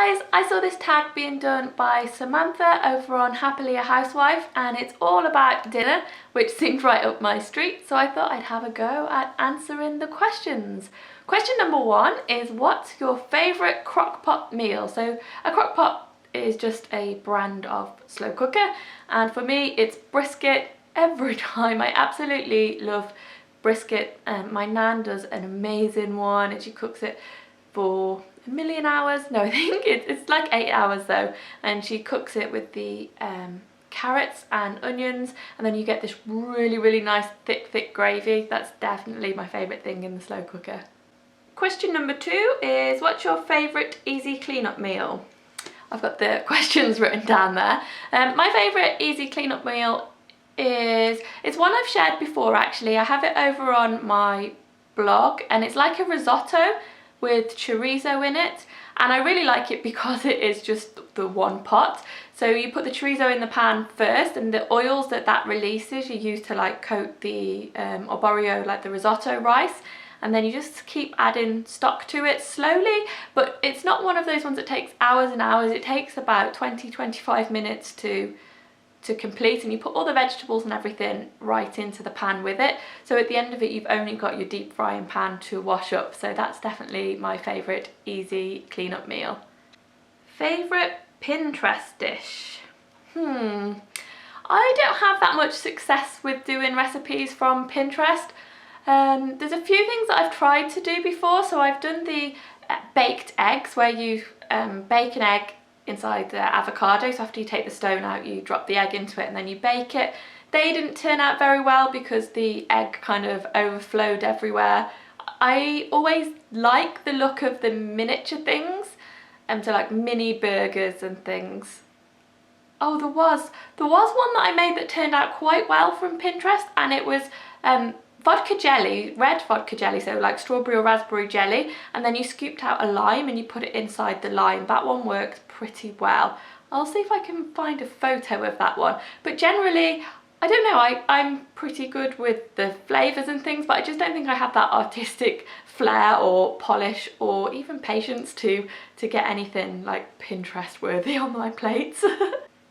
guys, I saw this tag being done by Samantha over on Happily a Housewife, and it's all about dinner, which seemed right up my street, so I thought I'd have a go at answering the questions. Question number one is, what's your favourite crockpot meal? So a crockpot is just a brand of slow cooker, and for me it's brisket every time. I absolutely love brisket, and my nan does an amazing one, and she cooks it for a million hours. No, I think it's like 8 hours though, and she cooks it with the carrots and onions, and then you get this really nice thick gravy. That's definitely my favourite thing in the slow cooker. Question number two is, what's your favourite easy cleanup meal? I've got the questions written down there. My favourite easy cleanup meal it's one I've shared before actually. I have it over on my blog, and it's like a risotto with chorizo in it, and I really like it because it is just the one pot. So you put the chorizo in the pan first, and the oils that releases you use to like coat the arborio, like the risotto rice, and then you just keep adding stock to it slowly. But it's not one of those ones that takes hours and hours. It takes about 20-25 minutes to complete, and you put all the vegetables and everything right into the pan with it. So at the end of it you've only got your deep frying pan to wash up. So that's definitely my favourite easy cleanup meal. Favourite Pinterest dish? I don't have that much success with doing recipes from Pinterest. There's a few things that I've tried to do before. So I've done the baked eggs, where you bake an egg inside the avocado. So after you take the stone out, you drop the egg into it and then you bake it. They didn't turn out very well because the egg kind of overflowed everywhere. I always like the look of the miniature things, so like mini burgers and things. Oh, there was one that I made that turned out quite well from Pinterest, and it was vodka jelly, red vodka jelly, so like strawberry or raspberry jelly, and then you scooped out a lime and you put it inside the lime. That one worked pretty well. I'll see if I can find a photo of that one. But generally, I don't know, I'm pretty good with the flavours and things, but I just don't think I have that artistic flair or polish or even patience to get anything like Pinterest worthy on my plates.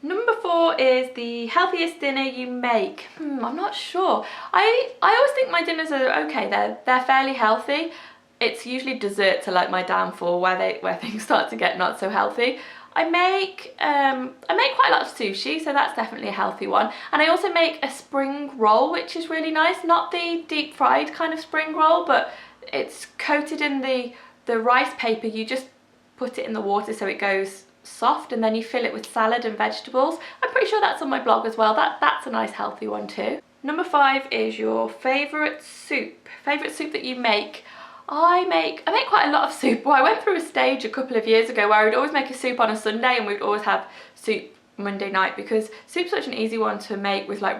Number four is the healthiest dinner you make. I'm not sure. I always think my dinners are okay. They're fairly healthy. It's usually desserts are like my downfall, where things start to get not so healthy. I make quite a lot of sushi, so that's definitely a healthy one. And I also make a spring roll, which is really nice. Not the deep fried kind of spring roll, but it's coated in the rice paper. You just put it in the water so it goes soft, and then you fill it with salad and vegetables. I'm pretty sure that's on my blog as well. That's a nice healthy one too. Number five is your favourite soup. Favourite soup that you make? I make quite a lot of soup. Well, I went through a stage a couple of years ago where I would always make a soup on a Sunday, and we'd always have soup Monday night, because soup's such an easy one to make with like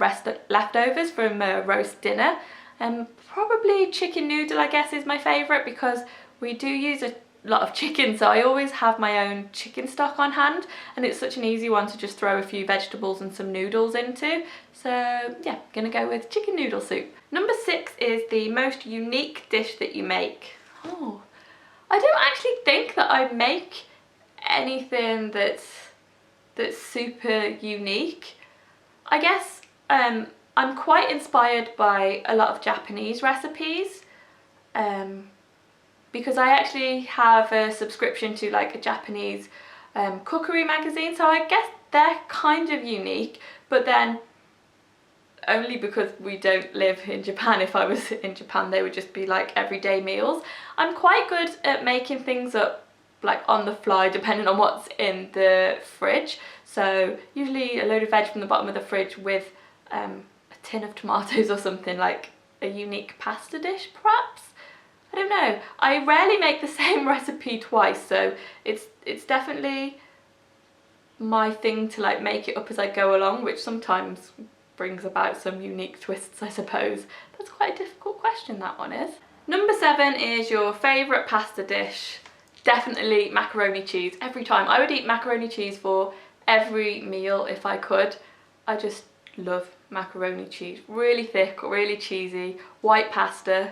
leftovers from a roast dinner. Probably chicken noodle, I guess, is my favourite, because we do use a lot of chicken, so I always have my own chicken stock on hand, and it's such an easy one to just throw a few vegetables and some noodles into. So yeah, gonna go with chicken noodle soup. Number six is the most unique dish that you make. I don't actually think that I make anything that's super unique. I guess I'm quite inspired by a lot of Japanese recipes, because I actually have a subscription to like a Japanese cookery magazine, so I guess they're kind of unique, but then only because we don't live in Japan. If I was in Japan, they would just be like everyday meals. I'm quite good at making things up like on the fly, depending on what's in the fridge. So usually a load of veg from the bottom of the fridge with a tin of tomatoes or something, like a unique pasta dish perhaps. I don't know. I rarely make the same recipe twice, so it's definitely my thing to like make it up as I go along, which sometimes brings about some unique twists, I suppose. That's quite a difficult question, that one is. Number seven is your favourite pasta dish. Definitely macaroni cheese. Every time. I would eat macaroni cheese for every meal if I could. I just love macaroni cheese. Really thick, really cheesy, white pasta.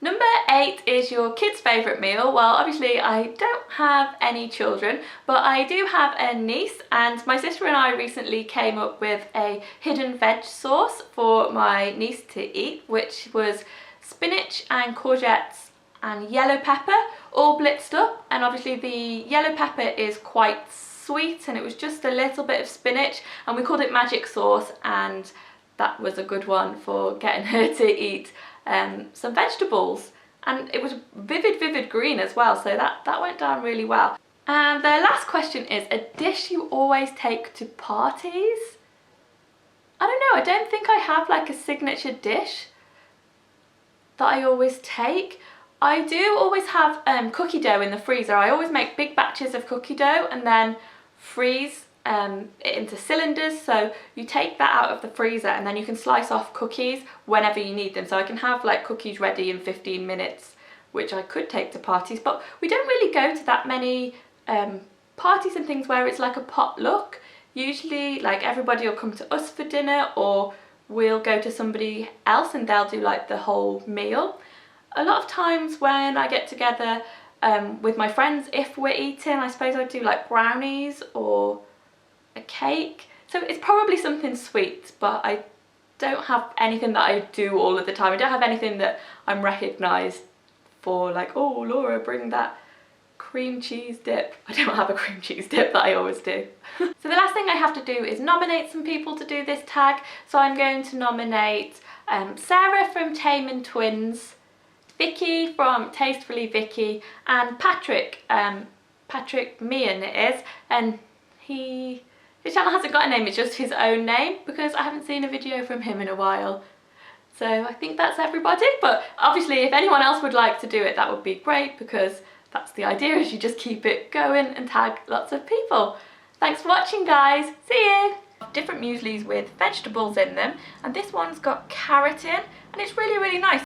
Number 8 is your kids' favourite meal. Well, obviously I don't have any children, but I do have a niece, and my sister and I recently came up with a hidden veg sauce for my niece to eat, which was spinach and courgettes and yellow pepper all blitzed up. And obviously the yellow pepper is quite sweet, and it was just a little bit of spinach, and we called it magic sauce, and that was a good one for getting her to eat some vegetables. And it was vivid green as well, so that went down really well. And the last question is a dish you always take to parties. I don't know, I don't think I have like a signature dish that I always take. I do always have cookie dough in the freezer. I always make big batches of cookie dough and then freeze it into cylinders, so you take that out of the freezer and then you can slice off cookies whenever you need them. So I can have like cookies ready in 15 minutes, which I could take to parties, but we don't really go to that many parties and things where it's like a potluck. Usually like everybody will come to us for dinner, or we'll go to somebody else and they'll do like the whole meal. A lot of times when I get together with my friends, if we're eating, I suppose I'd do like brownies or a cake. So it's probably something sweet, but I don't have anything that I do all of the time. I don't have anything that I'm recognised for, like, oh Laura, bring that cream cheese dip. I don't have a cream cheese dip that I always do. So the last thing I have to do is nominate some people to do this tag. So I'm going to nominate Sarah from Tame and Twins, Vicky from Tastefully Vicky, and Patrick, Patrick Meehan it is, and his channel hasn't got a name, it's just his own name, because I haven't seen a video from him in a while. So I think that's everybody, but obviously if anyone else would like to do it, that would be great, because that's the idea, is you just keep it going and tag lots of people. Thanks for watching, guys. See you! Different mueslis with vegetables in them, and this one's got carrot in, and it's really nice.